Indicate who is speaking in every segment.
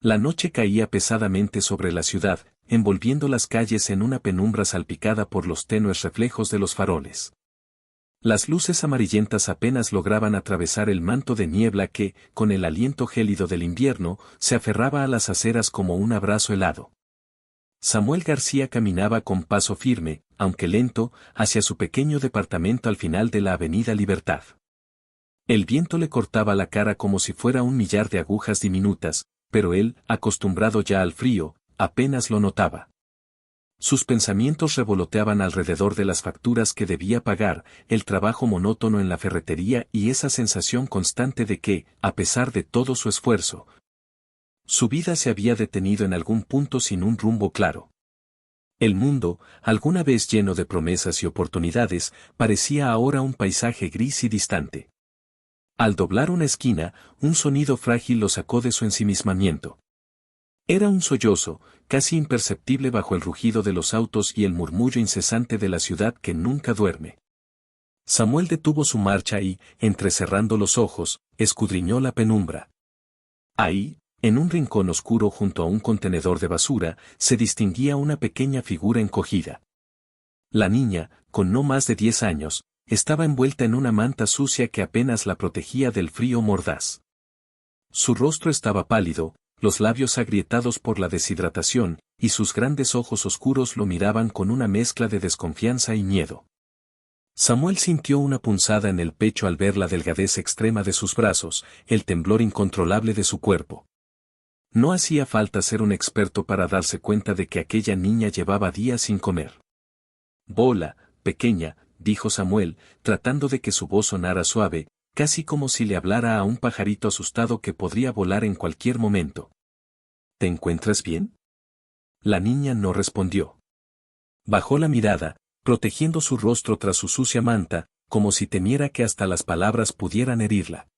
Speaker 1: La noche caía pesadamente sobre la ciudad, envolviendo las calles en una penumbra salpicada por los tenues reflejos de los faroles. Las luces amarillentas apenas lograban atravesar el manto de niebla que, con el aliento gélido del invierno, se aferraba a las aceras como un abrazo helado. Samuel García caminaba con paso firme, aunque lento, hacia su pequeño departamento al final de la Avenida Libertad. El viento le cortaba la cara como si fuera un millar de agujas diminutas, pero él, acostumbrado ya al frío, apenas lo notaba. Sus pensamientos revoloteaban alrededor de las facturas que debía pagar, el trabajo monótono en la ferretería y esa sensación constante de que, a pesar de todo su esfuerzo, su vida se había detenido en algún punto sin un rumbo claro. El mundo, alguna vez lleno de promesas y oportunidades, parecía ahora un paisaje gris y distante. Al doblar una esquina, un sonido frágil lo sacó de su ensimismamiento. Era un sollozo, casi imperceptible bajo el rugido de los autos y el murmullo incesante de la ciudad que nunca duerme. Samuel detuvo su marcha y, entrecerrando los ojos, escudriñó la penumbra. Ahí, en un rincón oscuro junto a un contenedor de basura, se distinguía una pequeña figura encogida. La niña, con no más de 10 años, estaba envuelta en una manta sucia que apenas la protegía del frío mordaz. Su rostro estaba pálido, los labios agrietados por la deshidratación, y sus grandes ojos oscuros lo miraban con una mezcla de desconfianza y miedo. Samuel sintió una punzada en el pecho al ver la delgadez extrema de sus brazos, el temblor incontrolable de su cuerpo. No hacía falta ser un experto para darse cuenta de que aquella niña llevaba días sin comer. «Bola, pequeña», dijo Samuel, tratando de que su voz sonara suave, casi como si le hablara a un pajarito asustado que podría volar en cualquier momento. «¿Te encuentras bien?». La niña no respondió. Bajó la mirada, protegiendo su rostro tras su sucia manta, como si temiera que hasta las palabras pudieran herirla.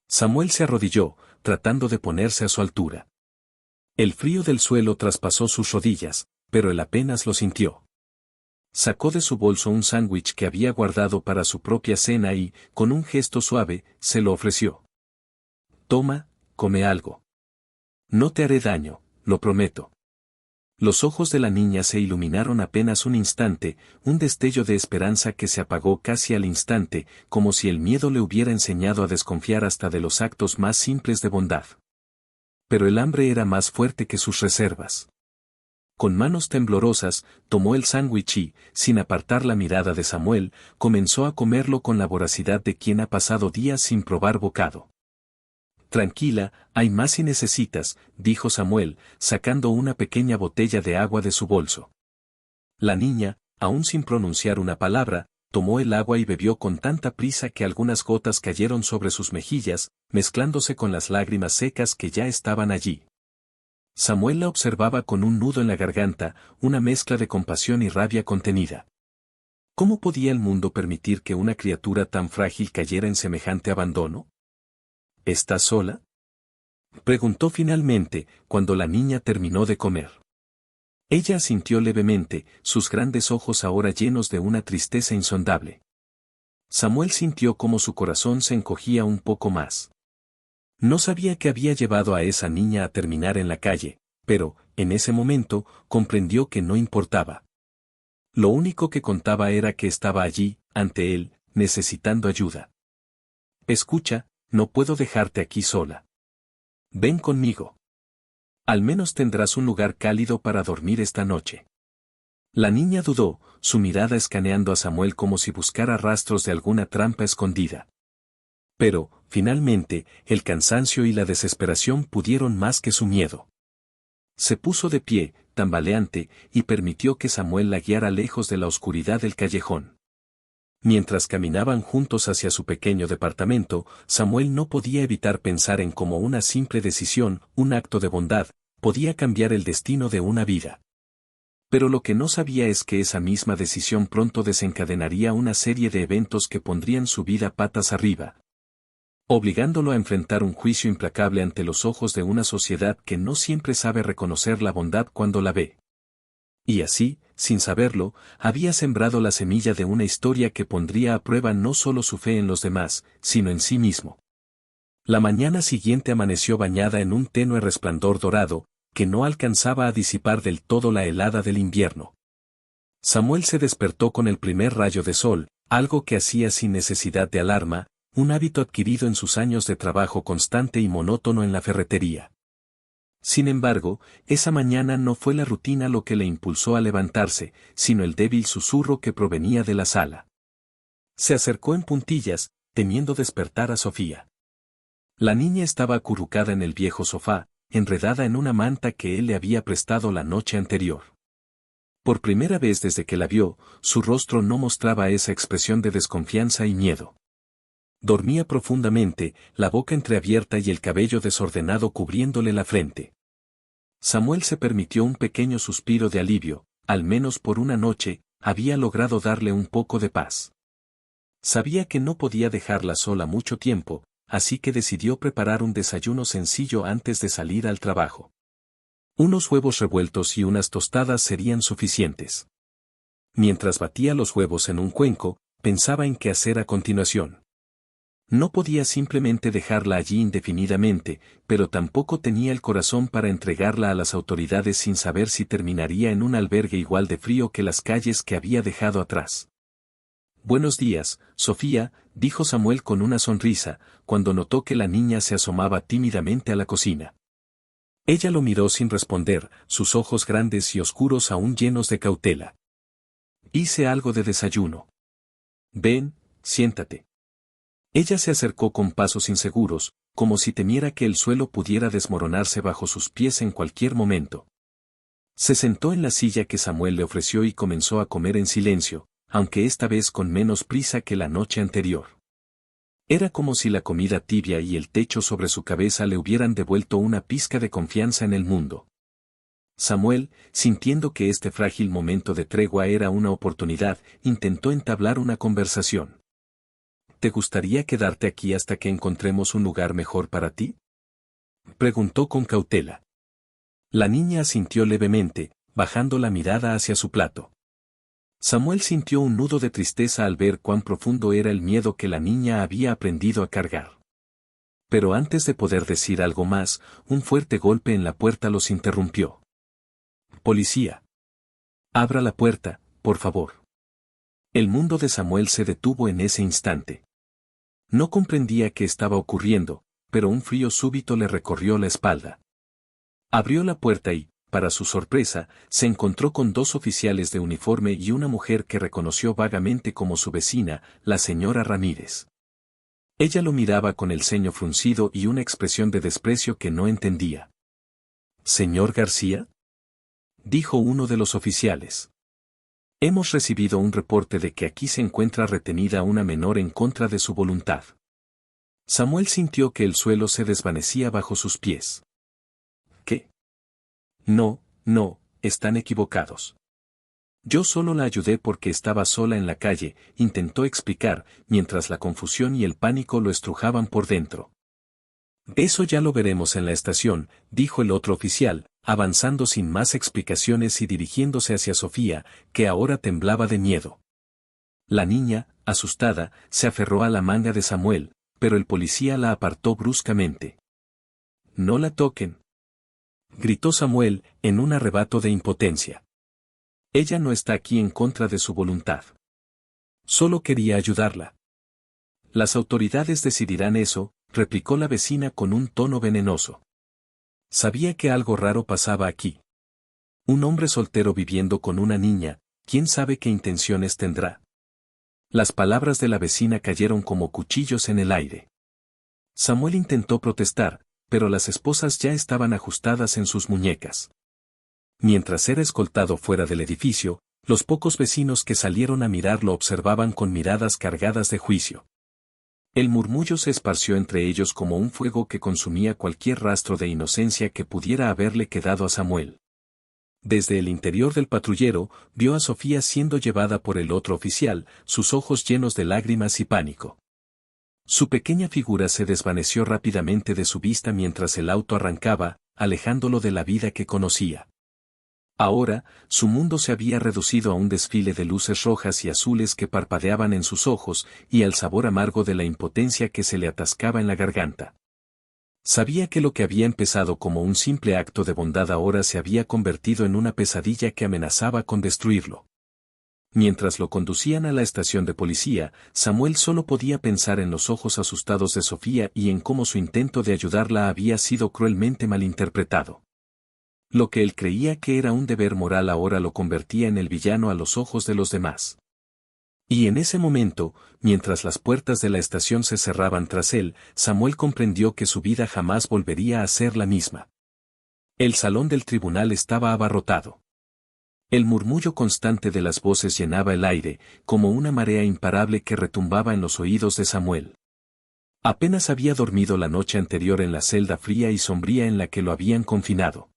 Speaker 1: Samuel se arrodilló, tratando de ponerse a su altura. El frío del suelo traspasó sus rodillas, pero él apenas lo sintió. Sacó de su bolso un sándwich que había guardado para su propia cena y, con un gesto suave, se lo ofreció. «Toma, come algo. No te haré daño, lo prometo». Los ojos de la niña se iluminaron apenas un instante, un destello de esperanza que se apagó casi al instante, como si el miedo le hubiera enseñado a desconfiar hasta de los actos más simples de bondad. Pero el hambre era más fuerte que sus reservas. Con manos temblorosas, tomó el sándwich y, sin apartar la mirada de Samuel, comenzó a comerlo con la voracidad de quien ha pasado días sin probar bocado. «Tranquila, hay más si necesitas», dijo Samuel, sacando una pequeña botella de agua de su bolso. La niña, aún sin pronunciar una palabra, tomó el agua y bebió con tanta prisa que algunas gotas cayeron sobre sus mejillas, mezclándose con las lágrimas secas que ya estaban allí. Samuel la observaba con un nudo en la garganta, una mezcla de compasión y rabia contenida. ¿Cómo podía el mundo permitir que una criatura tan frágil cayera en semejante abandono? ¿Estás sola?, preguntó finalmente, cuando la niña terminó de comer. Ella asintió levemente, sus grandes ojos ahora llenos de una tristeza insondable. Samuel sintió como su corazón se encogía un poco más. No sabía qué había llevado a esa niña a terminar en la calle, pero, en ese momento, comprendió que no importaba. Lo único que contaba era que estaba allí, ante él, necesitando ayuda. «Escucha, no puedo dejarte aquí sola. Ven conmigo. Al menos tendrás un lugar cálido para dormir esta noche». La niña dudó, su mirada escaneando a Samuel como si buscara rastros de alguna trampa escondida. Pero, finalmente, el cansancio y la desesperación pudieron más que su miedo. Se puso de pie, tambaleante, y permitió que Samuel la guiara lejos de la oscuridad del callejón. Mientras caminaban juntos hacia su pequeño departamento, Samuel no podía evitar pensar en cómo una simple decisión, un acto de bondad, podía cambiar el destino de una vida. Pero lo que no sabía es que esa misma decisión pronto desencadenaría una serie de eventos que pondrían su vida patas arriba, obligándolo a enfrentar un juicio implacable ante los ojos de una sociedad que no siempre sabe reconocer la bondad cuando la ve. Y así, sin saberlo, había sembrado la semilla de una historia que pondría a prueba no solo su fe en los demás, sino en sí mismo. La mañana siguiente amaneció bañada en un tenue resplandor dorado, que no alcanzaba a disipar del todo la helada del invierno. Samuel se despertó con el primer rayo de sol, algo que hacía sin necesidad de alarma, un hábito adquirido en sus años de trabajo constante y monótono en la ferretería. Sin embargo, esa mañana no fue la rutina lo que le impulsó a levantarse, sino el débil susurro que provenía de la sala. Se acercó en puntillas, temiendo despertar a Sofía. La niña estaba acurrucada en el viejo sofá, enredada en una manta que él le había prestado la noche anterior. Por primera vez desde que la vio, su rostro no mostraba esa expresión de desconfianza y miedo. Dormía profundamente, la boca entreabierta y el cabello desordenado cubriéndole la frente. Samuel se permitió un pequeño suspiro de alivio, al menos por una noche, había logrado darle un poco de paz. Sabía que no podía dejarla sola mucho tiempo, así que decidió preparar un desayuno sencillo antes de salir al trabajo. Unos huevos revueltos y unas tostadas serían suficientes. Mientras batía los huevos en un cuenco, pensaba en qué hacer a continuación. No podía simplemente dejarla allí indefinidamente, pero tampoco tenía el corazón para entregarla a las autoridades sin saber si terminaría en un albergue igual de frío que las calles que había dejado atrás. «Buenos días, Sofía», dijo Samuel con una sonrisa, cuando notó que la niña se asomaba tímidamente a la cocina. Ella lo miró sin responder, sus ojos grandes y oscuros aún llenos de cautela. «Hice algo de desayuno. Ven, siéntate». Ella se acercó con pasos inseguros, como si temiera que el suelo pudiera desmoronarse bajo sus pies en cualquier momento. Se sentó en la silla que Samuel le ofreció y comenzó a comer en silencio, aunque esta vez con menos prisa que la noche anterior. Era como si la comida tibia y el techo sobre su cabeza le hubieran devuelto una pizca de confianza en el mundo. Samuel, sintiendo que este frágil momento de tregua era una oportunidad, intentó entablar una conversación. «¿Te gustaría quedarte aquí hasta que encontremos un lugar mejor para ti?», preguntó con cautela. La niña asintió levemente, bajando la mirada hacia su plato. Samuel sintió un nudo de tristeza al ver cuán profundo era el miedo que la niña había aprendido a cargar. Pero antes de poder decir algo más, un fuerte golpe en la puerta los interrumpió. «Policía. Abra la puerta, por favor». El mundo de Samuel se detuvo en ese instante. No comprendía qué estaba ocurriendo, pero un frío súbito le recorrió la espalda. Abrió la puerta y, para su sorpresa, se encontró con dos oficiales de uniforme y una mujer que reconoció vagamente como su vecina, la señora Ramírez. Ella lo miraba con el ceño fruncido y una expresión de desprecio que no entendía. «¿Señor García?», dijo uno de los oficiales. «Hemos recibido un reporte de que aquí se encuentra retenida una menor en contra de su voluntad». Samuel sintió que el suelo se desvanecía bajo sus pies. «¿Qué? No, están equivocados. Yo solo la ayudé porque estaba sola en la calle», intentó explicar, mientras la confusión y el pánico lo estrujaban por dentro. «Eso ya lo veremos en la estación», dijo el otro oficial, avanzando sin más explicaciones y dirigiéndose hacia Sofía, que ahora temblaba de miedo. La niña, asustada, se aferró a la manga de Samuel, pero el policía la apartó bruscamente. «No la toquen», gritó Samuel, en un arrebato de impotencia. «Ella no está aquí en contra de su voluntad. Solo quería ayudarla». «Las autoridades decidirán eso», replicó la vecina con un tono venenoso. Sabía que algo raro pasaba aquí. Un hombre soltero viviendo con una niña, ¿quién sabe qué intenciones tendrá? Las palabras de la vecina cayeron como cuchillos en el aire. Samuel intentó protestar, pero las esposas ya estaban ajustadas en sus muñecas. Mientras era escoltado fuera del edificio, los pocos vecinos que salieron a mirar lo observaban con miradas cargadas de juicio. El murmullo se esparció entre ellos como un fuego que consumía cualquier rastro de inocencia que pudiera haberle quedado a Samuel. Desde el interior del patrullero, vio a Sofía siendo llevada por el otro oficial, sus ojos llenos de lágrimas y pánico. Su pequeña figura se desvaneció rápidamente de su vista mientras el auto arrancaba, alejándolo de la vida que conocía. Ahora, su mundo se había reducido a un desfile de luces rojas y azules que parpadeaban en sus ojos, y al sabor amargo de la impotencia que se le atascaba en la garganta. Sabía que lo que había empezado como un simple acto de bondad ahora se había convertido en una pesadilla que amenazaba con destruirlo. Mientras lo conducían a la estación de policía, Samuel solo podía pensar en los ojos asustados de Sofía y en cómo su intento de ayudarla había sido cruelmente malinterpretado. Lo que él creía que era un deber moral ahora lo convertía en el villano a los ojos de los demás. Y en ese momento, mientras las puertas de la estación se cerraban tras él, Samuel comprendió que su vida jamás volvería a ser la misma. El salón del tribunal estaba abarrotado. El murmullo constante de las voces llenaba el aire, como una marea imparable que retumbaba en los oídos de Samuel. Apenas había dormido la noche anterior en la celda fría y sombría en la que lo habían confinado.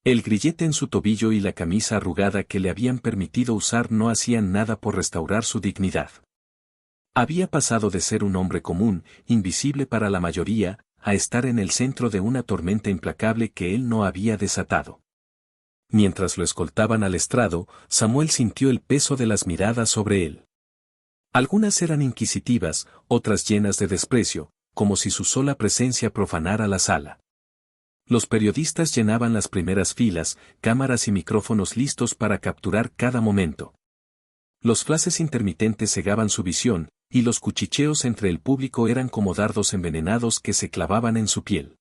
Speaker 1: El grillete en su tobillo y la camisa arrugada que le habían permitido usar no hacían nada por restaurar su dignidad. Había pasado de ser un hombre común, invisible para la mayoría, a estar en el centro de una tormenta implacable que él no había desatado. Mientras lo escoltaban al estrado, Samuel sintió el peso de las miradas sobre él. Algunas eran inquisitivas, otras llenas de desprecio, como si su sola presencia profanara la sala. Los periodistas llenaban las primeras filas, cámaras y micrófonos listos para capturar cada momento. Los flashes intermitentes cegaban su visión, y los cuchicheos entre el público eran como dardos envenenados que se clavaban en su piel.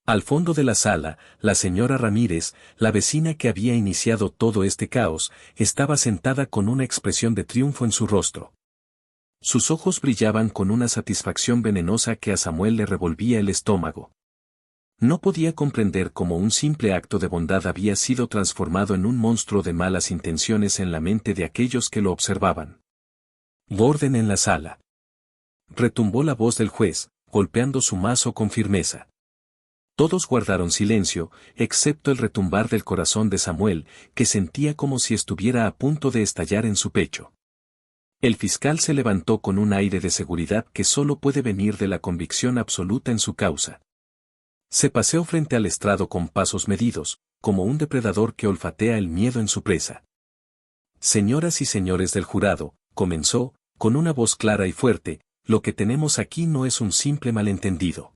Speaker 1: Al fondo de la sala, la señora Ramírez, la vecina que había iniciado todo este caos, estaba sentada con una expresión de triunfo en su rostro. Sus ojos brillaban con una satisfacción venenosa que a Samuel le revolvía el estómago. No podía comprender cómo un simple acto de bondad había sido transformado en un monstruo de malas intenciones en la mente de aquellos que lo observaban. «Orden en la sala», retumbó la voz del juez, golpeando su mazo con firmeza. Todos guardaron silencio, excepto el retumbar del corazón de Samuel, que sentía como si estuviera a punto de estallar en su pecho. El fiscal se levantó con un aire de seguridad que solo puede venir de la convicción absoluta en su causa. Se paseó frente al estrado con pasos medidos, como un depredador que olfatea el miedo en su presa. «Señoras y señores del jurado», comenzó, con una voz clara y fuerte, «lo que tenemos aquí no es un simple malentendido.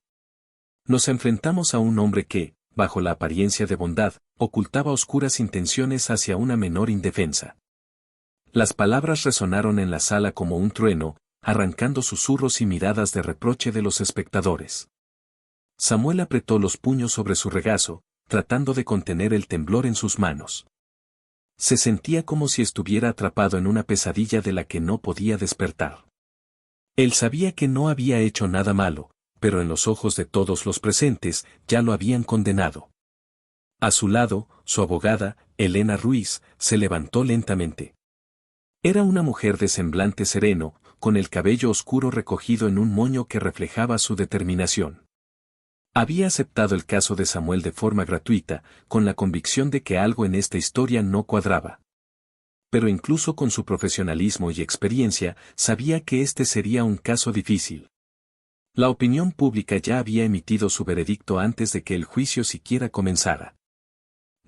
Speaker 1: Nos enfrentamos a un hombre que, bajo la apariencia de bondad, ocultaba oscuras intenciones hacia una menor indefensa». Las palabras resonaron en la sala como un trueno, arrancando susurros y miradas de reproche de los espectadores. Samuel apretó los puños sobre su regazo, tratando de contener el temblor en sus manos. Se sentía como si estuviera atrapado en una pesadilla de la que no podía despertar. Él sabía que no había hecho nada malo, pero en los ojos de todos los presentes ya lo habían condenado. A su lado, su abogada, Elena Ruiz, se levantó lentamente. Era una mujer de semblante sereno, con el cabello oscuro recogido en un moño que reflejaba su determinación. Había aceptado el caso de Samuel de forma gratuita, con la convicción de que algo en esta historia no cuadraba. Pero incluso con su profesionalismo y experiencia, sabía que este sería un caso difícil. La opinión pública ya había emitido su veredicto antes de que el juicio siquiera comenzara.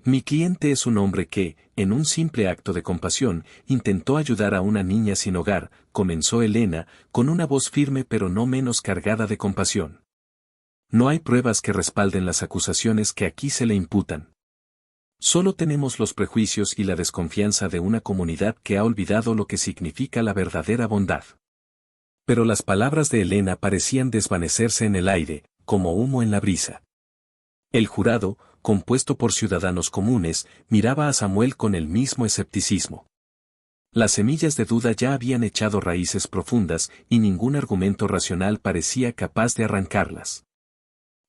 Speaker 1: «Mi cliente es un hombre que, en un simple acto de compasión, intentó ayudar a una niña sin hogar», comenzó Elena, con una voz firme pero no menos cargada de compasión. «No hay pruebas que respalden las acusaciones que aquí se le imputan. Solo tenemos los prejuicios y la desconfianza de una comunidad que ha olvidado lo que significa la verdadera bondad». Pero las palabras de Elena parecían desvanecerse en el aire, como humo en la brisa. El jurado, compuesto por ciudadanos comunes, miraba a Samuel con el mismo escepticismo. Las semillas de duda ya habían echado raíces profundas y ningún argumento racional parecía capaz de arrancarlas.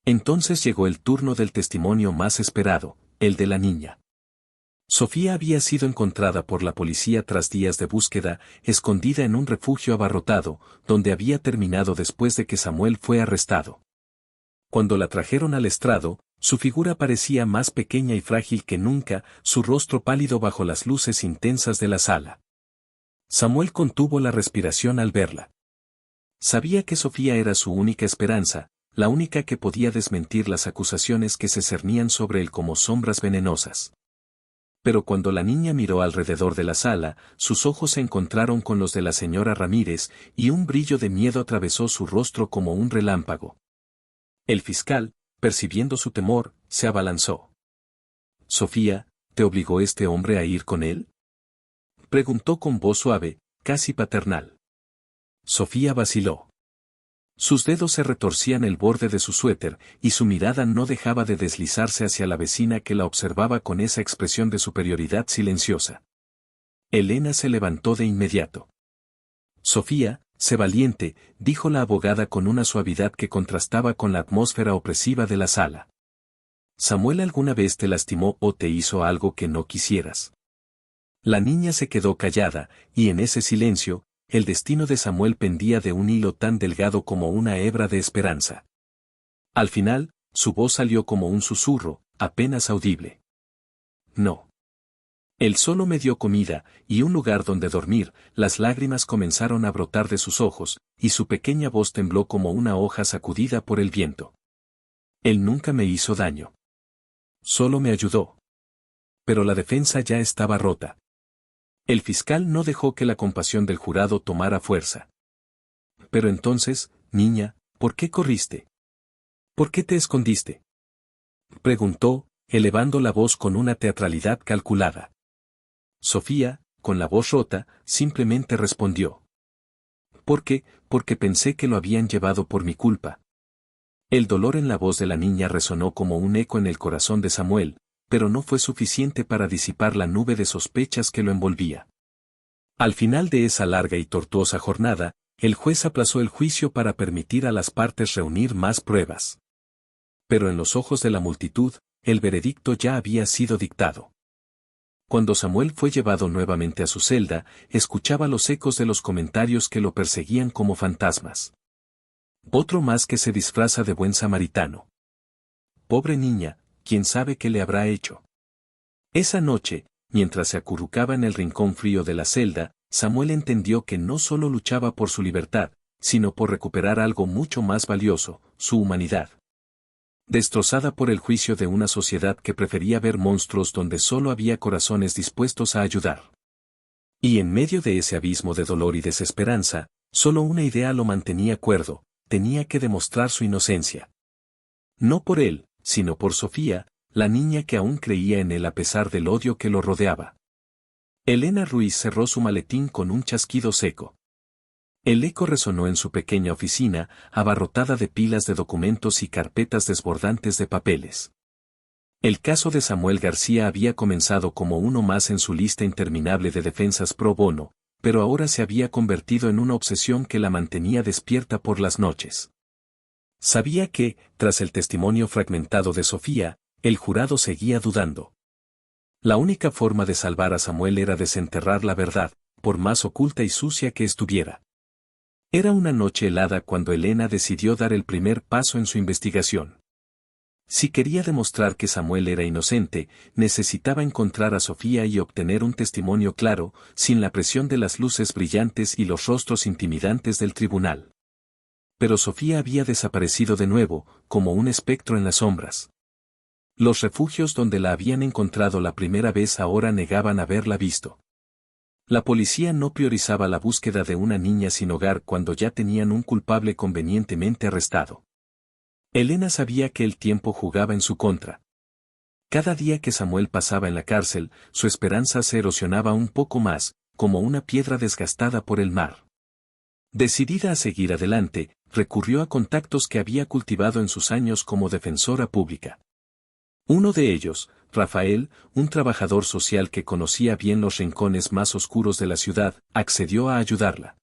Speaker 1: Entonces llegó el turno del testimonio más esperado, el de la niña. Sofía había sido encontrada por la policía tras días de búsqueda, escondida en un refugio abarrotado, donde había terminado después de que Samuel fue arrestado. Cuando la trajeron al estrado, su figura parecía más pequeña y frágil que nunca, su rostro pálido bajo las luces intensas de la sala. Samuel contuvo la respiración al verla. Sabía que Sofía era su única esperanza, la única que podía desmentir las acusaciones que se cernían sobre él como sombras venenosas. Pero cuando la niña miró alrededor de la sala, sus ojos se encontraron con los de la señora Ramírez, y un brillo de miedo atravesó su rostro como un relámpago. El fiscal, percibiendo su temor, se abalanzó. «Sofía, ¿te obligó este hombre a ir con él?», preguntó con voz suave, casi paternal. Sofía vaciló. Sus dedos se retorcían el borde de su suéter, y su mirada no dejaba de deslizarse hacia la vecina que la observaba con esa expresión de superioridad silenciosa. Elena se levantó de inmediato. «Sofía, sé valiente», dijo la abogada con una suavidad que contrastaba con la atmósfera opresiva de la sala. «¿Samuel alguna vez te lastimó o te hizo algo que no quisieras?». La niña se quedó callada, y en ese silencio, el destino de Samuel pendía de un hilo tan delgado como una hebra de esperanza. Al final, su voz salió como un susurro, apenas audible. «No. Él solo me dio comida y un lugar donde dormir». Las lágrimas comenzaron a brotar de sus ojos, y su pequeña voz tembló como una hoja sacudida por el viento. «Él nunca me hizo daño. Solo me ayudó». Pero la defensa ya estaba rota. El fiscal no dejó que la compasión del jurado tomara fuerza. «Pero entonces, niña, ¿por qué corriste? ¿Por qué te escondiste?», preguntó, elevando la voz con una teatralidad calculada. Sofía, con la voz rota, simplemente respondió. Porque pensé que lo habían llevado por mi culpa». El dolor en la voz de la niña resonó como un eco en el corazón de Samuel, pero no fue suficiente para disipar la nube de sospechas que lo envolvía. Al final de esa larga y tortuosa jornada, el juez aplazó el juicio para permitir a las partes reunir más pruebas. Pero en los ojos de la multitud, el veredicto ya había sido dictado. Cuando Samuel fue llevado nuevamente a su celda, escuchaba los ecos de los comentarios que lo perseguían como fantasmas. «Otro más que se disfraza de buen samaritano. Pobre niña, ¿quién sabe qué le habrá hecho?». Esa noche, mientras se acurrucaba en el rincón frío de la celda, Samuel entendió que no solo luchaba por su libertad, sino por recuperar algo mucho más valioso, su humanidad. Destrozada por el juicio de una sociedad que prefería ver monstruos donde solo había corazones dispuestos a ayudar. Y en medio de ese abismo de dolor y desesperanza, solo una idea lo mantenía cuerdo: tenía que demostrar su inocencia. No por él, sino por Sofía, la niña que aún creía en él a pesar del odio que lo rodeaba. Elena Ruiz cerró su maletín con un chasquido seco. El eco resonó en su pequeña oficina, abarrotada de pilas de documentos y carpetas desbordantes de papeles. El caso de Samuel García había comenzado como uno más en su lista interminable de defensas pro bono, pero ahora se había convertido en una obsesión que la mantenía despierta por las noches. Sabía que, tras el testimonio fragmentado de Sofía, el jurado seguía dudando. La única forma de salvar a Samuel era desenterrar la verdad, por más oculta y sucia que estuviera. Era una noche helada cuando Elena decidió dar el primer paso en su investigación. Si quería demostrar que Samuel era inocente, necesitaba encontrar a Sofía y obtener un testimonio claro, sin la presión de las luces brillantes y los rostros intimidantes del tribunal. Pero Sofía había desaparecido de nuevo, como un espectro en las sombras. Los refugios donde la habían encontrado la primera vez ahora negaban haberla visto. La policía no priorizaba la búsqueda de una niña sin hogar cuando ya tenían un culpable convenientemente arrestado. Elena sabía que el tiempo jugaba en su contra. Cada día que Samuel pasaba en la cárcel, su esperanza se erosionaba un poco más, como una piedra desgastada por el mar. Decidida a seguir adelante, recurrió a contactos que había cultivado en sus años como defensora pública. Uno de ellos, Rafael, un trabajador social que conocía bien los rincones más oscuros de la ciudad, accedió a ayudarla.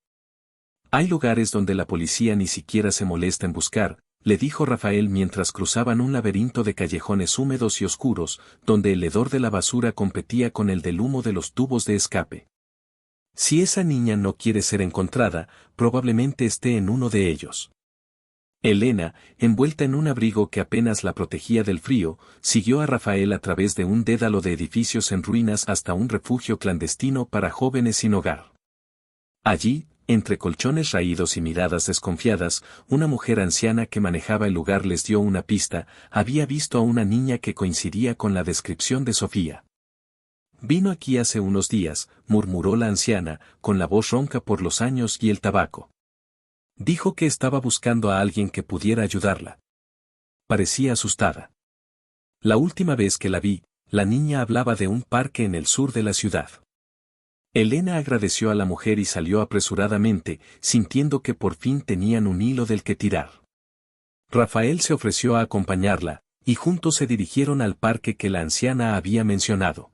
Speaker 1: «Hay lugares donde la policía ni siquiera se molesta en buscar», le dijo Rafael mientras cruzaban un laberinto de callejones húmedos y oscuros, donde el hedor de la basura competía con el del humo de los tubos de escape. «Si esa niña no quiere ser encontrada, probablemente esté en uno de ellos». Elena, envuelta en un abrigo que apenas la protegía del frío, siguió a Rafael a través de un dédalo de edificios en ruinas hasta un refugio clandestino para jóvenes sin hogar. Allí, entre colchones raídos y miradas desconfiadas, una mujer anciana que manejaba el lugar les dio una pista: había visto a una niña que coincidía con la descripción de Sofía. «Vino aquí hace unos días», murmuró la anciana, con la voz ronca por los años y el tabaco. «Dijo que estaba buscando a alguien que pudiera ayudarla». parecía asustada. La última vez que la vi, la niña hablaba de un parque en el sur de la ciudad. Elena agradeció a la mujer y salió apresuradamente, sintiendo que por fin tenían un hilo del que tirar. Rafael se ofreció a acompañarla, y juntos se dirigieron al parque que la anciana había mencionado.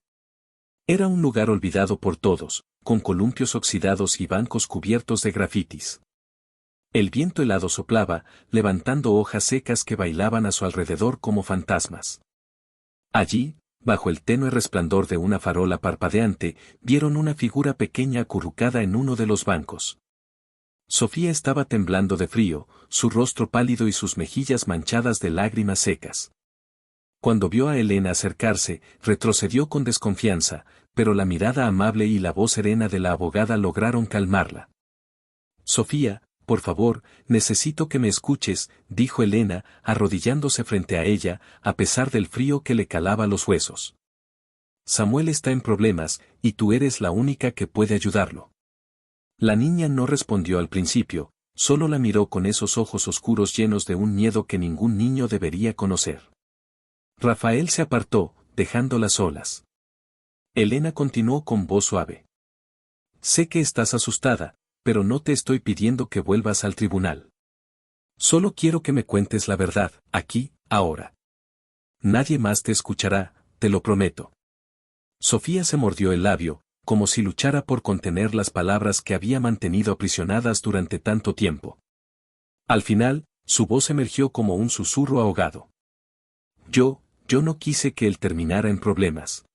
Speaker 1: Era un lugar olvidado por todos, con columpios oxidados y bancos cubiertos de grafitis. El viento helado soplaba, levantando hojas secas que bailaban a su alrededor como fantasmas. Allí, bajo el tenue resplandor de una farola parpadeante, vieron una figura pequeña acurrucada en uno de los bancos. Sofía estaba temblando de frío, su rostro pálido y sus mejillas manchadas de lágrimas secas. Cuando vio a Elena acercarse, retrocedió con desconfianza, pero la mirada amable y la voz serena de la abogada lograron calmarla. Sofía, por favor, necesito que me escuches, dijo Elena, arrodillándose frente a ella, a pesar del frío que le calaba los huesos. Samuel está en problemas, y tú eres la única que puede ayudarlo. La niña no respondió al principio, solo la miró con esos ojos oscuros llenos de un miedo que ningún niño debería conocer. Rafael se apartó, dejándolas solas. Elena continuó con voz suave. Sé que estás asustada, pero no te estoy pidiendo que vuelvas al tribunal. Solo quiero que me cuentes la verdad, aquí, ahora. Nadie más te escuchará, te lo prometo. Sofía se mordió el labio, como si luchara por contener las palabras que había mantenido aprisionadas durante tanto tiempo. Al final, su voz emergió como un susurro ahogado. Yo no quise que él terminara en problemas.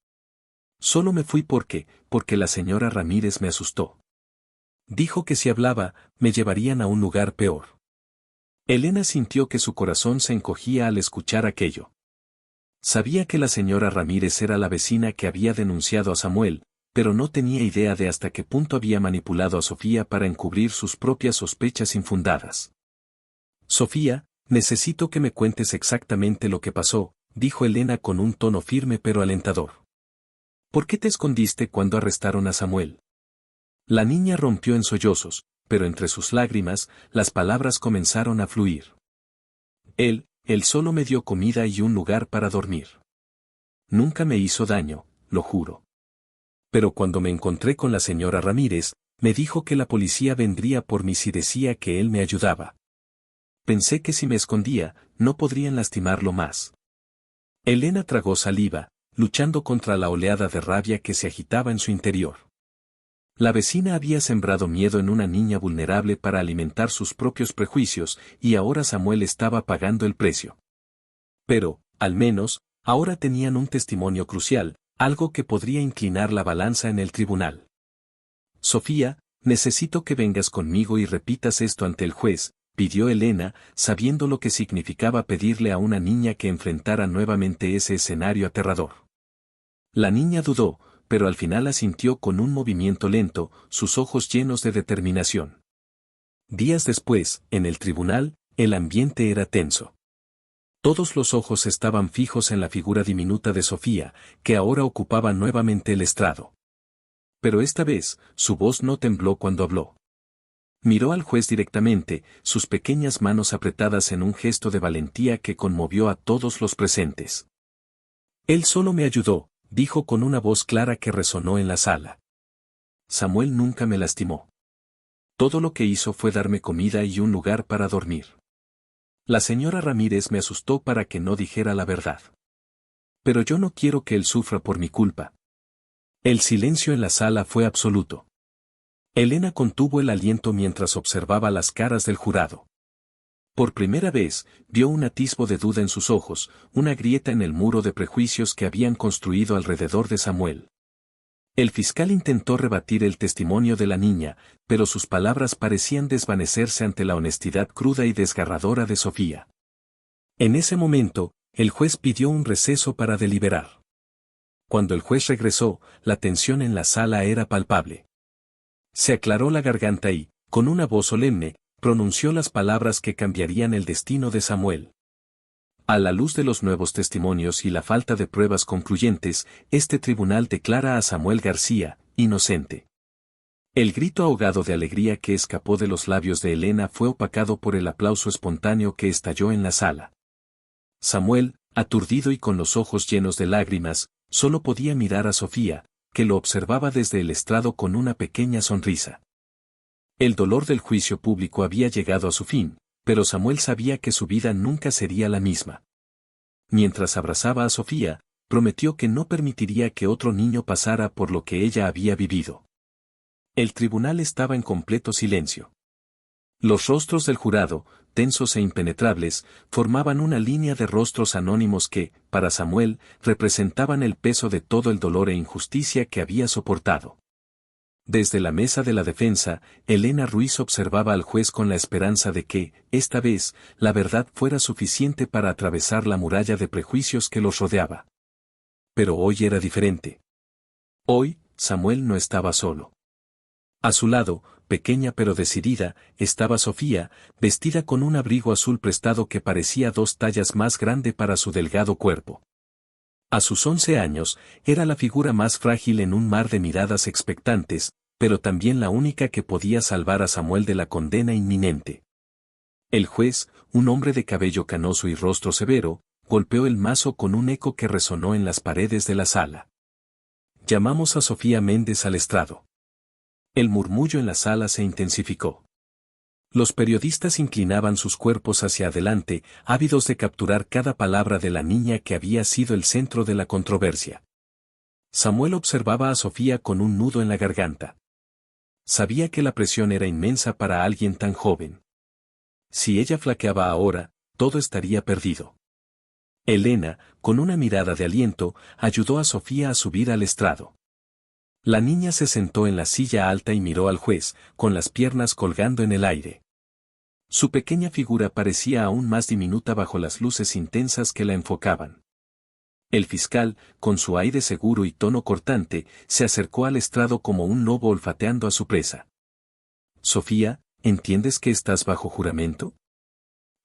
Speaker 1: Solo me fui porque la señora Ramírez me asustó. Dijo que si hablaba, me llevarían a un lugar peor. Elena sintió que su corazón se encogía al escuchar aquello. Sabía que la señora Ramírez era la vecina que había denunciado a Samuel, pero no tenía idea de hasta qué punto había manipulado a Sofía para encubrir sus propias sospechas infundadas. Sofía, necesito que me cuentes exactamente lo que pasó, dijo Elena con un tono firme pero alentador. ¿Por qué te escondiste cuando arrestaron a Samuel? La niña rompió en sollozos, pero entre sus lágrimas, las palabras comenzaron a fluir. Él solo me dio comida y un lugar para dormir. Nunca me hizo daño, lo juro. Pero cuando me encontré con la señora Ramírez, me dijo que la policía vendría por mí si decía que él me ayudaba. Pensé que si me escondía, no podrían lastimarlo más. Elena tragó saliva, luchando contra la oleada de rabia que se agitaba en su interior. La vecina había sembrado miedo en una niña vulnerable para alimentar sus propios prejuicios, y ahora Samuel estaba pagando el precio. Pero, al menos, ahora tenían un testimonio crucial, algo que podría inclinar la balanza en el tribunal. Sofía, necesito que vengas conmigo y repitas esto ante el juez, pidió Elena, sabiendo lo que significaba pedirle a una niña que enfrentara nuevamente ese escenario aterrador. La niña dudó, pero al final asintió con un movimiento lento, sus ojos llenos de determinación. Días después, en el tribunal, el ambiente era tenso. Todos los ojos estaban fijos en la figura diminuta de Sofía, que ahora ocupaba nuevamente el estrado. Pero esta vez, su voz no tembló cuando habló. Miró al juez directamente, sus pequeñas manos apretadas en un gesto de valentía que conmovió a todos los presentes. Él solo me ayudó, dijo con una voz clara que resonó en la sala. Samuel nunca me lastimó. Todo lo que hizo fue darme comida y un lugar para dormir. La señora Ramírez me asustó para que no dijera la verdad. Pero yo no quiero que él sufra por mi culpa. El silencio en la sala fue absoluto. Elena contuvo el aliento mientras observaba las caras del jurado. Por primera vez, vio un atisbo de duda en sus ojos, una grieta en el muro de prejuicios que habían construido alrededor de Samuel. El fiscal intentó rebatir el testimonio de la niña, pero sus palabras parecían desvanecerse ante la honestidad cruda y desgarradora de Sofía. En ese momento, el juez pidió un receso para deliberar. Cuando el juez regresó, la tensión en la sala era palpable. Se aclaró la garganta y, con una voz solemne, pronunció las palabras que cambiarían el destino de Samuel. A la luz de los nuevos testimonios y la falta de pruebas concluyentes, este tribunal declara a Samuel García, inocente. El grito ahogado de alegría que escapó de los labios de Elena fue opacado por el aplauso espontáneo que estalló en la sala. Samuel, aturdido y con los ojos llenos de lágrimas, solo podía mirar a Sofía, que lo observaba desde el estrado con una pequeña sonrisa. El dolor del juicio público había llegado a su fin, pero Samuel sabía que su vida nunca sería la misma. Mientras abrazaba a Sofía, prometió que no permitiría que otro niño pasara por lo que ella había vivido. El tribunal estaba en completo silencio. Los rostros del jurado, tensos e impenetrables, formaban una línea de rostros anónimos que, para Samuel, representaban el peso de todo el dolor e injusticia que había soportado. Desde la mesa de la defensa, Elena Ruiz observaba al juez con la esperanza de que, esta vez, la verdad fuera suficiente para atravesar la muralla de prejuicios que los rodeaba. Pero hoy era diferente. Hoy, Samuel no estaba solo. A su lado, pequeña pero decidida, estaba Sofía, vestida con un abrigo azul prestado que parecía 2 tallas más grande para su delgado cuerpo. A sus 11 años, era la figura más frágil en un mar de miradas expectantes, pero también la única que podía salvar a Samuel de la condena inminente. El juez, un hombre de cabello canoso y rostro severo, golpeó el mazo con un eco que resonó en las paredes de la sala. Llamamos a Sofía Méndez al estrado. El murmullo en la sala se intensificó. Los periodistas inclinaban sus cuerpos hacia adelante, ávidos de capturar cada palabra de la niña que había sido el centro de la controversia. Samuel observaba a Sofía con un nudo en la garganta. Sabía que la presión era inmensa para alguien tan joven. Si ella flaqueaba ahora, todo estaría perdido. Elena, con una mirada de aliento, ayudó a Sofía a subir al estrado. La niña se sentó en la silla alta y miró al juez, con las piernas colgando en el aire. Su pequeña figura parecía aún más diminuta bajo las luces intensas que la enfocaban. El fiscal, con su aire seguro y tono cortante, se acercó al estrado como un lobo olfateando a su presa. «Sofía, ¿entiendes que estás bajo juramento?»,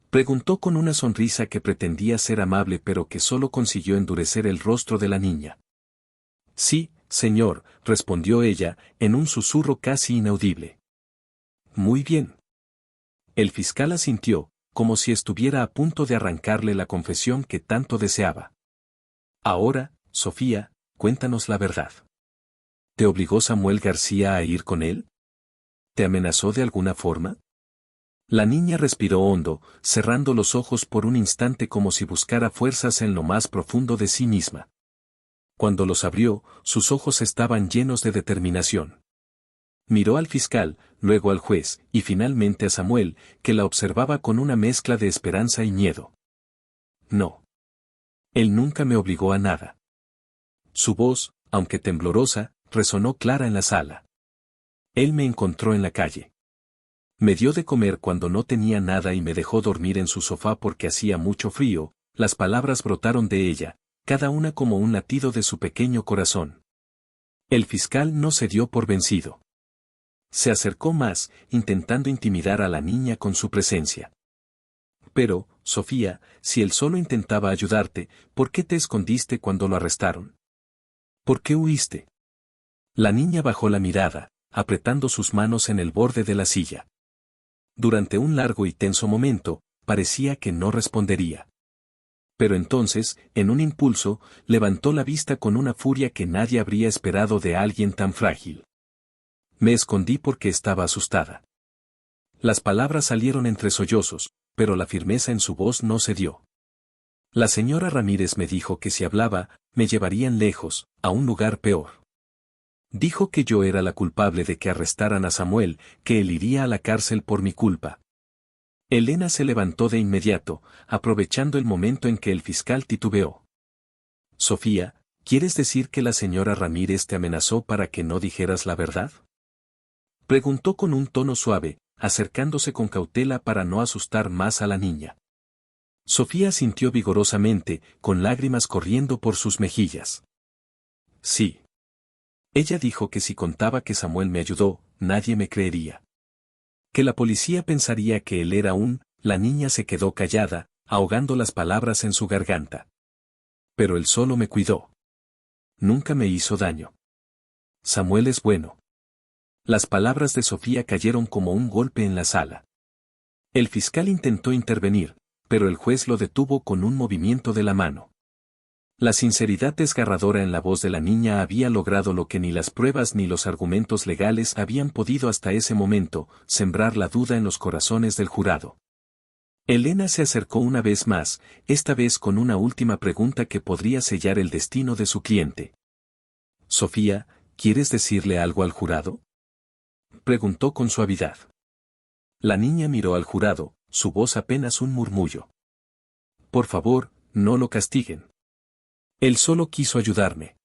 Speaker 1: preguntó con una sonrisa que pretendía ser amable pero que solo consiguió endurecer el rostro de la niña. «Sí, señor», respondió ella, en un susurro casi inaudible. «Muy bien». El fiscal asintió, como si estuviera a punto de arrancarle la confesión que tanto deseaba. «Ahora, Sofía, cuéntanos la verdad. ¿Te obligó Samuel García a ir con él? ¿Te amenazó de alguna forma?». La niña respiró hondo, cerrando los ojos por un instante como si buscara fuerzas en lo más profundo de sí misma. Cuando los abrió, sus ojos estaban llenos de determinación. Miró al fiscal, luego al juez, y finalmente a Samuel, que la observaba con una mezcla de esperanza y miedo. «No. Él nunca me obligó a nada». Su voz, aunque temblorosa, resonó clara en la sala. «Él me encontró en la calle. Me dio de comer cuando no tenía nada y me dejó dormir en su sofá porque hacía mucho frío». Las palabras brotaron de ella, cada una como un latido de su pequeño corazón. El fiscal no se dio por vencido. Se acercó más, intentando intimidar a la niña con su presencia. «Pero, Sofía, si él solo intentaba ayudarte, ¿por qué te escondiste cuando lo arrestaron? ¿Por qué huiste?». La niña bajó la mirada, apretando sus manos en el borde de la silla. Durante un largo y tenso momento, parecía que no respondería. Pero entonces, en un impulso, levantó la vista con una furia que nadie habría esperado de alguien tan frágil. «Me escondí porque estaba asustada». Las palabras salieron entre sollozos, pero la firmeza en su voz no cedió. «La señora Ramírez me dijo que si hablaba, me llevarían lejos, a un lugar peor. Dijo que yo era la culpable de que arrestaran a Samuel, que él iría a la cárcel por mi culpa». Elena se levantó de inmediato, aprovechando el momento en que el fiscal titubeó. «Sofía, ¿quieres decir que la señora Ramírez te amenazó para que no dijeras la verdad?», preguntó con un tono suave, acercándose con cautela para no asustar más a la niña. Sofía sintió vigorosamente, con lágrimas corriendo por sus mejillas. «Sí. Ella dijo que si contaba que Samuel me ayudó, nadie me creería. Que la policía pensaría que él era un...». La niña se quedó callada, ahogando las palabras en su garganta. «Pero él solo me cuidó. Nunca me hizo daño. Samuel es bueno». Las palabras de Sofía cayeron como un golpe en la sala. El fiscal intentó intervenir, pero el juez lo detuvo con un movimiento de la mano. La sinceridad desgarradora en la voz de la niña había logrado lo que ni las pruebas ni los argumentos legales habían podido hasta ese momento, sembrar la duda en los corazones del jurado. Elena se acercó una vez más, esta vez con una última pregunta que podría sellar el destino de su cliente. «Sofía, ¿quieres decirle algo al jurado?», preguntó con suavidad. La niña miró al jurado, su voz apenas un murmullo. «Por favor, no lo castiguen. Él solo quiso ayudarme.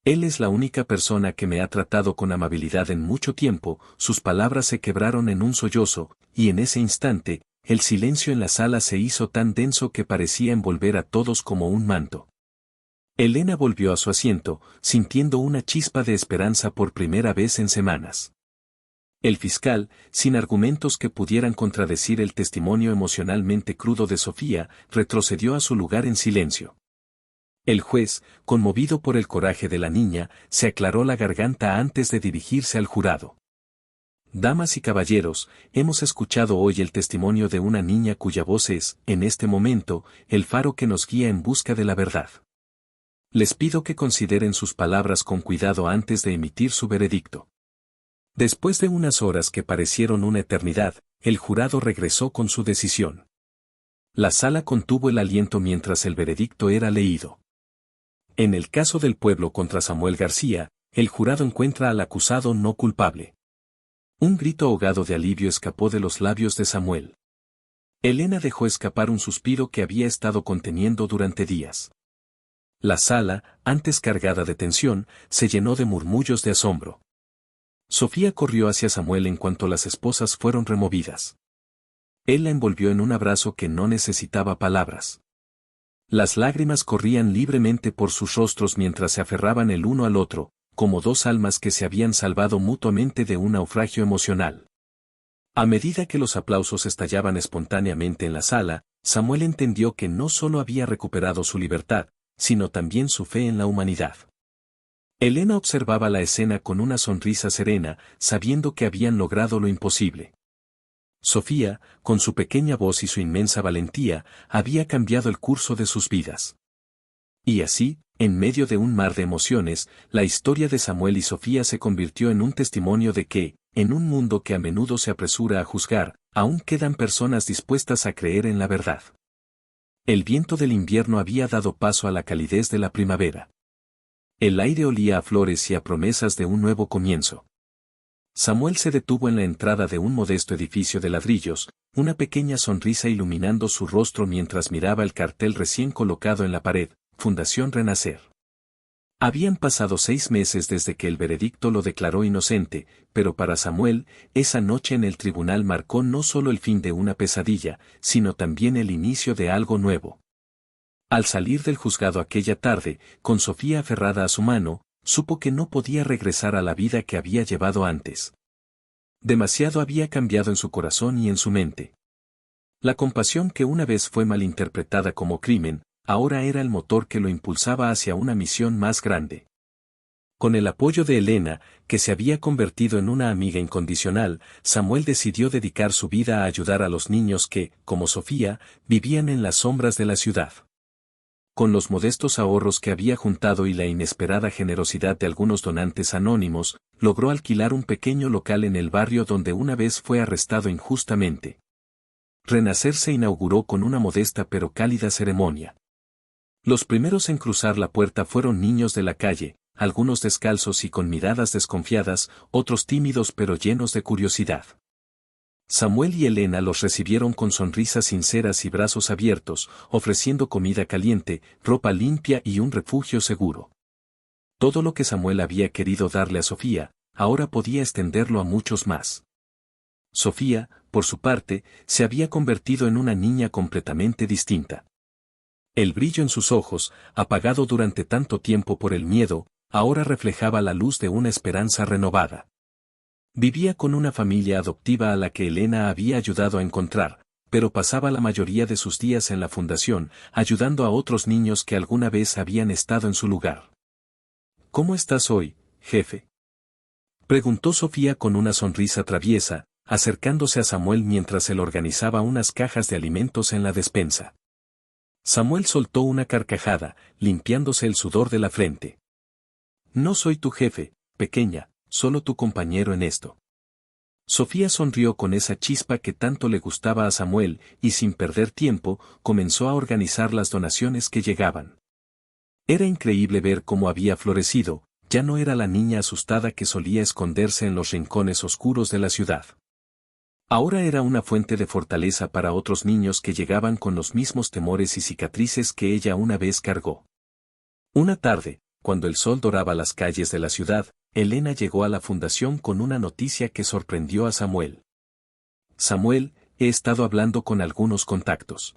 Speaker 1: Él es la única persona que me ha tratado con amabilidad en mucho tiempo». Sus palabras se quebraron en un sollozo, y en ese instante, el silencio en la sala se hizo tan denso que parecía envolver a todos como un manto. Elena volvió a su asiento, sintiendo una chispa de esperanza por primera vez en semanas. El fiscal, sin argumentos que pudieran contradecir el testimonio emocionalmente crudo de Sofía, retrocedió a su lugar en silencio. El juez, conmovido por el coraje de la niña, se aclaró la garganta antes de dirigirse al jurado. «Damas y caballeros, hemos escuchado hoy el testimonio de una niña cuya voz es, en este momento, el faro que nos guía en busca de la verdad. Les pido que consideren sus palabras con cuidado antes de emitir su veredicto». Después de unas horas que parecieron una eternidad, el jurado regresó con su decisión. La sala contuvo el aliento mientras el veredicto era leído. En el caso del pueblo contra Samuel García, el jurado encuentra al acusado no culpable. Un grito ahogado de alivio escapó de los labios de Samuel. Elena dejó escapar un suspiro que había estado conteniendo durante días. La sala, antes cargada de tensión, se llenó de murmullos de asombro. Sofía corrió hacia Samuel en cuanto las esposas fueron removidas. Él la envolvió en un abrazo que no necesitaba palabras. Las lágrimas corrían libremente por sus rostros mientras se aferraban el uno al otro, como dos almas que se habían salvado mutuamente de un naufragio emocional. A medida que los aplausos estallaban espontáneamente en la sala, Samuel entendió que no solo había recuperado su libertad, sino también su fe en la humanidad. Elena observaba la escena con una sonrisa serena, sabiendo que habían logrado lo imposible. Sofía, con su pequeña voz y su inmensa valentía, había cambiado el curso de sus vidas. Y así, en medio de un mar de emociones, la historia de Samuel y Sofía se convirtió en un testimonio de que, en un mundo que a menudo se apresura a juzgar, aún quedan personas dispuestas a creer en la verdad. El viento del invierno había dado paso a la calidez de la primavera. El aire olía a flores y a promesas de un nuevo comienzo. Samuel se detuvo en la entrada de un modesto edificio de ladrillos, una pequeña sonrisa iluminando su rostro mientras miraba el cartel recién colocado en la pared, Fundación Renacer. Habían pasado 6 meses desde que el veredicto lo declaró inocente, pero para Samuel, esa noche en el tribunal marcó no solo el fin de una pesadilla, sino también el inicio de algo nuevo. Al salir del juzgado aquella tarde, con Sofía aferrada a su mano, supo que no podía regresar a la vida que había llevado antes. Demasiado había cambiado en su corazón y en su mente. La compasión que una vez fue malinterpretada como crimen, ahora era el motor que lo impulsaba hacia una misión más grande. Con el apoyo de Elena, que se había convertido en una amiga incondicional, Samuel decidió dedicar su vida a ayudar a los niños que, como Sofía, vivían en las sombras de la ciudad. Con los modestos ahorros que había juntado y la inesperada generosidad de algunos donantes anónimos, logró alquilar un pequeño local en el barrio donde una vez fue arrestado injustamente. Renacer se inauguró con una modesta pero cálida ceremonia. Los primeros en cruzar la puerta fueron niños de la calle, algunos descalzos y con miradas desconfiadas, otros tímidos pero llenos de curiosidad. Samuel y Elena los recibieron con sonrisas sinceras y brazos abiertos, ofreciendo comida caliente, ropa limpia y un refugio seguro. Todo lo que Samuel había querido darle a Sofía, ahora podía extenderlo a muchos más. Sofía, por su parte, se había convertido en una niña completamente distinta. El brillo en sus ojos, apagado durante tanto tiempo por el miedo, ahora reflejaba la luz de una esperanza renovada. Vivía con una familia adoptiva a la que Elena había ayudado a encontrar, pero pasaba la mayoría de sus días en la fundación, ayudando a otros niños que alguna vez habían estado en su lugar. «¿Cómo estás hoy, jefe?», preguntó Sofía con una sonrisa traviesa, acercándose a Samuel mientras él organizaba unas cajas de alimentos en la despensa. Samuel soltó una carcajada, limpiándose el sudor de la frente. No soy tu jefe, pequeña, solo tu compañero en esto. Sofía sonrió con esa chispa que tanto le gustaba a Samuel, y sin perder tiempo, comenzó a organizar las donaciones que llegaban. Era increíble ver cómo había florecido, ya no era la niña asustada que solía esconderse en los rincones oscuros de la ciudad. Ahora era una fuente de fortaleza para otros niños que llegaban con los mismos temores y cicatrices que ella una vez cargó. Una tarde, cuando el sol doraba las calles de la ciudad, Elena llegó a la fundación con una noticia que sorprendió a Samuel. Samuel, he estado hablando con algunos contactos.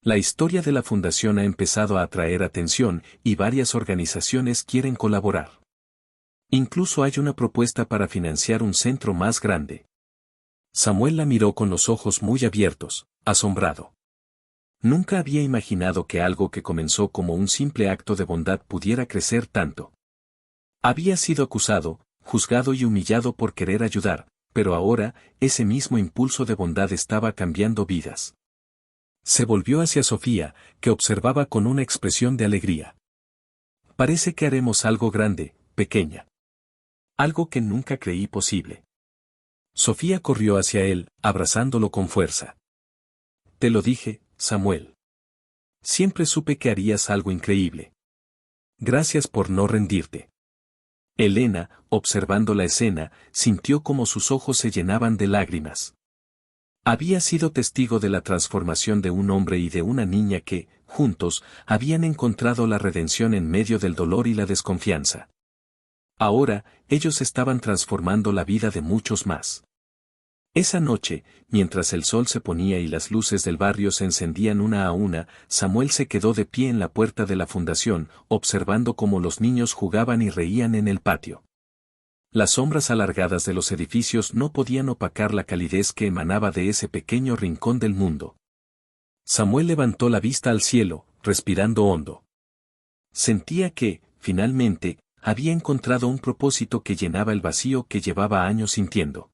Speaker 1: La historia de la fundación ha empezado a atraer atención y varias organizaciones quieren colaborar. Incluso hay una propuesta para financiar un centro más grande. Samuel la miró con los ojos muy abiertos, asombrado. Nunca había imaginado que algo que comenzó como un simple acto de bondad pudiera crecer tanto. Había sido acusado, juzgado y humillado por querer ayudar, pero ahora, ese mismo impulso de bondad estaba cambiando vidas. Se volvió hacia Sofía, que observaba con una expresión de alegría. Parece que haremos algo grande, pequeña. Algo que nunca creí posible. Sofía corrió hacia él, abrazándolo con fuerza. Te lo dije, Samuel. Siempre supe que harías algo increíble. Gracias por no rendirte. Elena, observando la escena, sintió como sus ojos se llenaban de lágrimas. Había sido testigo de la transformación de un hombre y de una niña que, juntos, habían encontrado la redención en medio del dolor y la desconfianza. Ahora, ellos estaban transformando la vida de muchos más. Esa noche, mientras el sol se ponía y las luces del barrio se encendían una a una, Samuel se quedó de pie en la puerta de la fundación, observando cómo los niños jugaban y reían en el patio. Las sombras alargadas de los edificios no podían opacar la calidez que emanaba de ese pequeño rincón del mundo. Samuel levantó la vista al cielo, respirando hondo. Sentía que, finalmente, había encontrado un propósito que llenaba el vacío que llevaba años sintiendo.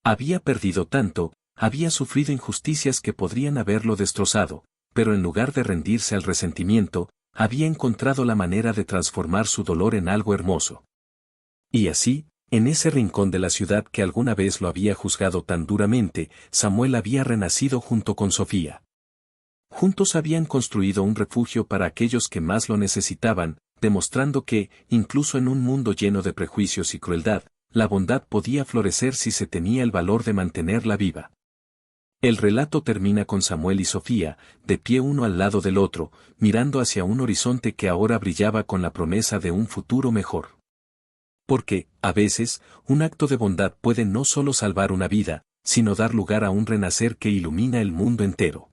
Speaker 1: Había perdido tanto, había sufrido injusticias que podrían haberlo destrozado, pero en lugar de rendirse al resentimiento, había encontrado la manera de transformar su dolor en algo hermoso. Y así, en ese rincón de la ciudad que alguna vez lo había juzgado tan duramente, Samuel había renacido junto con Sofía. Juntos habían construido un refugio para aquellos que más lo necesitaban, demostrando que, incluso en un mundo lleno de prejuicios y crueldad, la bondad podía florecer si se tenía el valor de mantenerla viva. El relato termina con Samuel y Sofía, de pie uno al lado del otro, mirando hacia un horizonte que ahora brillaba con la promesa de un futuro mejor. Porque, a veces, un acto de bondad puede no solo salvar una vida, sino dar lugar a un renacer que ilumina el mundo entero.